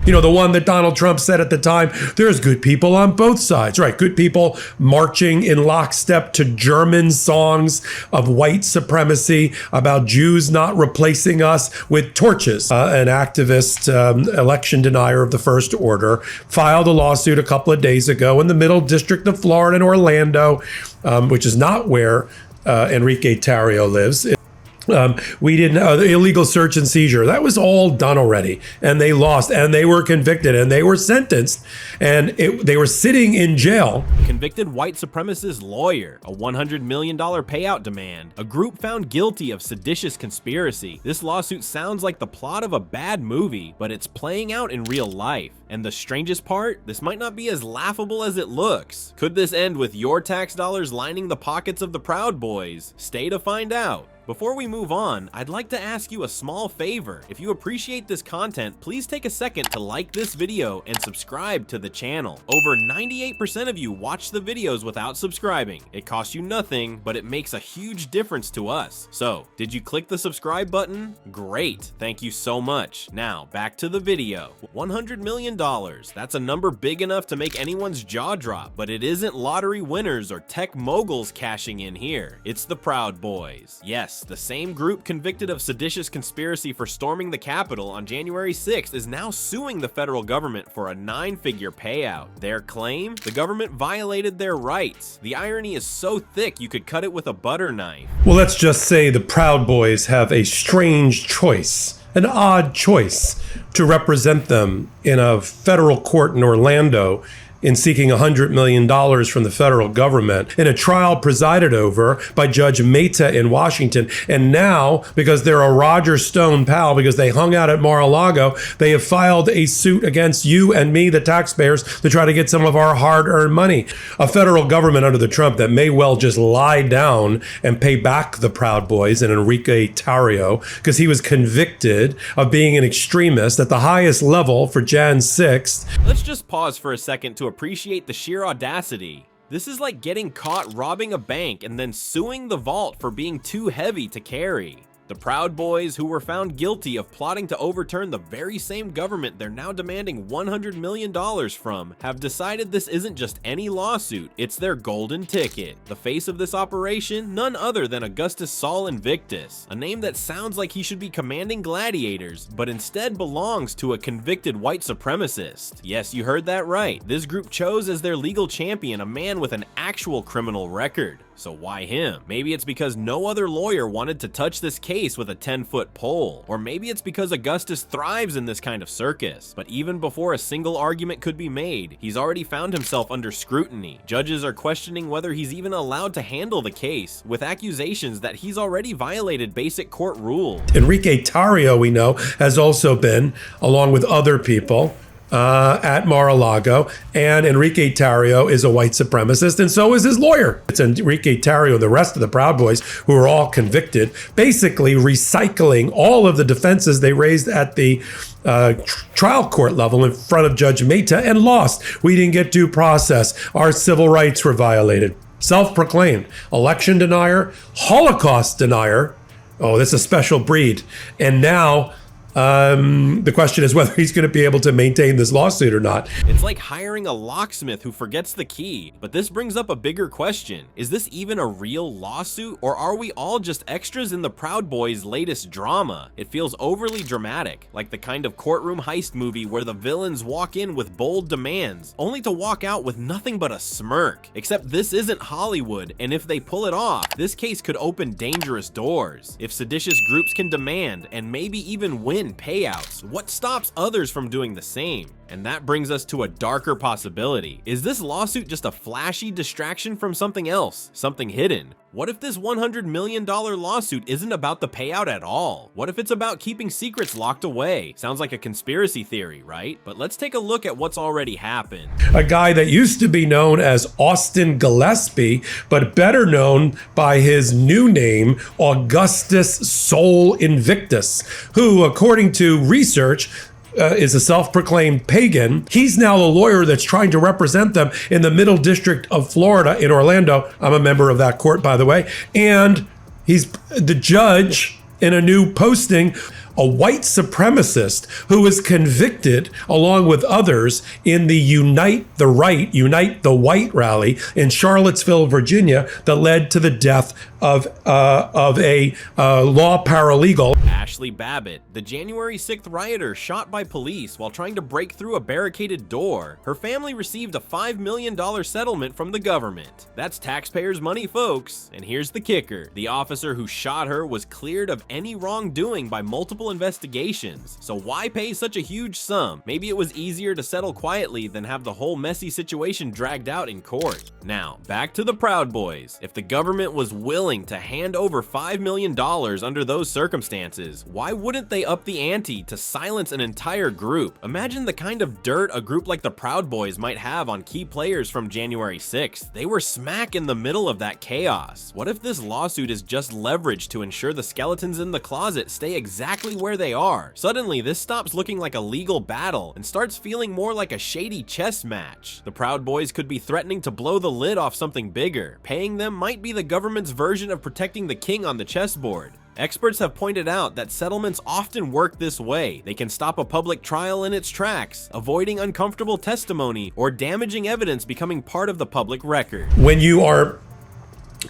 You know, the one that Donald Trump said at the time, there's good people on both sides, right? Good people marching in lockstep to German songs of white supremacy about Jews not replacing us with torches. An activist, election denier of the First Order, filed a lawsuit a couple of days ago in the Middle District of Florida in Orlando, which is not where Enrique Tario lives. We didn't illegal search and seizure. That was all done already, and they lost, and they were convicted, and they were sentenced, and they were sitting in jail. Convicted white supremacist lawyer, a $100 million payout demand, a group found guilty of seditious conspiracy. This lawsuit sounds like the plot of a bad movie, but it's playing out in real life. And the strangest part, this might not be as laughable as it looks. Could this end with your tax dollars lining the pockets of the Proud Boys? Stay to find out. Before we move on, I'd like to ask you a small favor. If you appreciate this content, please take a second to like this video and subscribe to the channel. Over 98% of you watch the videos without subscribing. It costs you nothing, but it makes a huge difference to us. So, did you click the subscribe button? Great, thank you so much. Now, back to the video. $100 million, that's a number big enough to make anyone's jaw drop, but it isn't lottery winners or tech moguls cashing in here. It's the Proud Boys. Yes, the same group convicted of seditious conspiracy for storming the Capitol on January 6th is now suing the federal government for a 9-figure payout. Their claim? The government violated their rights. The irony is so thick you could cut it with a butter knife. Well, let's just say the Proud Boys have a strange choice, an odd choice, to represent them in a federal court in Orlando in seeking $100 million from the federal government in a trial presided over by Judge Mehta in Washington. And now, because they're a Roger Stone pal, because they hung out at Mar-a-Lago, they have filed a suit against you and me, the taxpayers, to try to get some of our hard-earned money. A federal government under the Trump that may well just lie down and pay back the Proud Boys and Enrique Tario, because he was convicted of being an extremist at the highest level for Jan 6th. Let's just pause for a second to appreciate the sheer audacity. This is like getting caught robbing a bank and then suing the vault for being too heavy to carry. The Proud Boys, who were found guilty of plotting to overturn the very same government they're now demanding $100 million from, have decided this isn't just any lawsuit, it's their golden ticket. The face of this operation, none other than Augustus Saul Invictus, a name that sounds like he should be commanding gladiators, but instead belongs to a convicted white supremacist. Yes, you heard that right. This group chose as their legal champion a man with an actual criminal record. So why him? Maybe it's because no other lawyer wanted to touch this case with a 10-foot pole. Or maybe it's because Augustus thrives in this kind of circus. But even before a single argument could be made, he's already found himself under scrutiny. Judges are questioning whether he's even allowed to handle the case, with accusations that he's already violated basic court rules. Enrique Tario, we know, has also been, along with other people, at Mar-a-Lago, and Enrique Tario is a white supremacist, and so is his lawyer. It's Enrique Tario and the rest of the Proud Boys, who are all convicted, basically recycling all of the defenses they raised at the trial court level in front of Judge Mehta and lost. We didn't get due process. Our civil rights were violated. Self-proclaimed election denier, Holocaust denier. Oh, that's a special breed. And now the question is whether he's going to be able to maintain this lawsuit or not. It's like hiring a locksmith who forgets the key. But this brings up a bigger question. Is this even a real lawsuit, or are we all just extras in the Proud Boys' latest drama? It feels overly dramatic, like the kind of courtroom heist movie where the villains walk in with bold demands, only to walk out with nothing but a smirk. Except this isn't Hollywood, and if they pull it off, this case could open dangerous doors. If seditious groups can demand, and maybe even win payouts, what stops others from doing the same? And that brings us to a darker possibility. Is this lawsuit just a flashy distraction from something else, something hidden? What if this $100 million lawsuit isn't about the payout at all? What if it's about keeping secrets locked away? Sounds like a conspiracy theory, right? But let's take a look at what's already happened. A guy that used to be known as Austin Gillespie, but better known by his new name, Augustus Soul Invictus, who, according to research, is a self-proclaimed pagan. He's now the lawyer that's trying to represent them in the Middle District of Florida in Orlando. I'm a member of that court, by the way. And he's the judge in a new posting a white supremacist who was convicted along with others in the Unite the White rally in Charlottesville, Virginia, that led to the death of a law paralegal. Ashley Babbitt, the January 6th rioter shot by police while trying to break through a barricaded door. Her family received a $5 million settlement from the government. That's taxpayers' money, folks. And here's the kicker. The officer who shot her was cleared of any wrongdoing by multiple investigations. So why pay such a huge sum? Maybe it was easier to settle quietly than have the whole messy situation dragged out in court. Now, back to the Proud Boys. If the government was willing to hand over $5 million under those circumstances, why wouldn't they up the ante to silence an entire group? Imagine the kind of dirt a group like the Proud Boys might have on key players from January 6th. They were smack in the middle of that chaos. What if this lawsuit is just leverage to ensure the skeletons in the closet stay exactly where they are? Suddenly, this stops looking like a legal battle and starts feeling more like a shady chess match. The Proud Boys could be threatening to blow the lid off something bigger. Paying them might be the government's version of protecting the king on the chessboard. Experts have pointed out that settlements often work this way. They can stop a public trial in its tracks, avoiding uncomfortable testimony or damaging evidence becoming part of the public record. When you are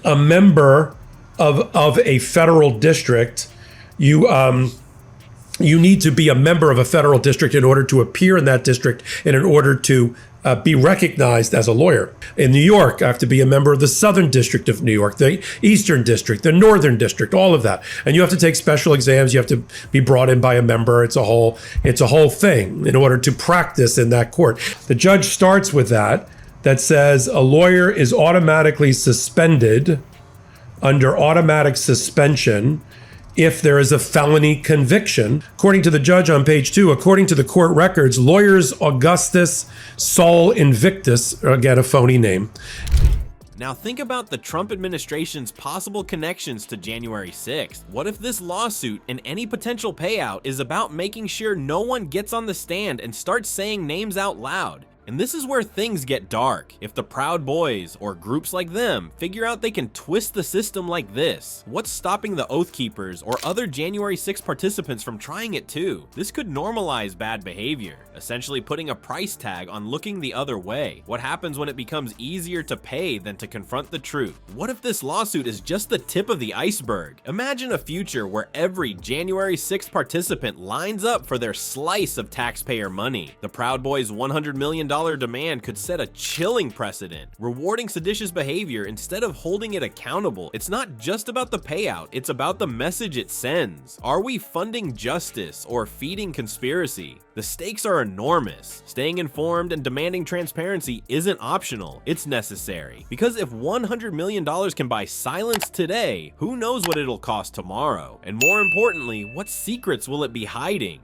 a member of a federal district, you need to be a member of a federal district in order to appear in that district and in order to be recognized as a lawyer. In New York, I have to be a member of the Southern District of New York, the Eastern District, the Northern District, all of that. And you have to take special exams. You have to be brought in by a member. It's a whole thing in order to practice in that court. The judge starts with that says a lawyer is automatically suspended under automatic suspension if there is a felony conviction. According to the judge on page 2, according to the court records, lawyers Augustus, Invictus, again a phony name. Now think about the Trump administration's possible connections to January 6th. What if this lawsuit and any potential payout is about making sure no one gets on the stand and starts saying names out loud? And this is where things get dark. If the Proud Boys, or groups like them, figure out they can twist the system like this, what's stopping the Oath Keepers or other January 6 participants from trying it too? This could normalize bad behavior, essentially putting a price tag on looking the other way. What happens when it becomes easier to pay than to confront the truth? What if this lawsuit is just the tip of the iceberg? Imagine a future where every January 6th participant lines up for their slice of taxpayer money. The Proud Boys' $100 million demand could set a chilling precedent, rewarding seditious behavior instead of holding it accountable. It's not just about the payout, it's about the message it sends. Are we funding justice or feeding conspiracy? The stakes are enormous. Staying informed and demanding transparency isn't optional, it's necessary. Because if $100 million can buy silence today, who knows what it'll cost tomorrow? And more importantly, what secrets will it be hiding?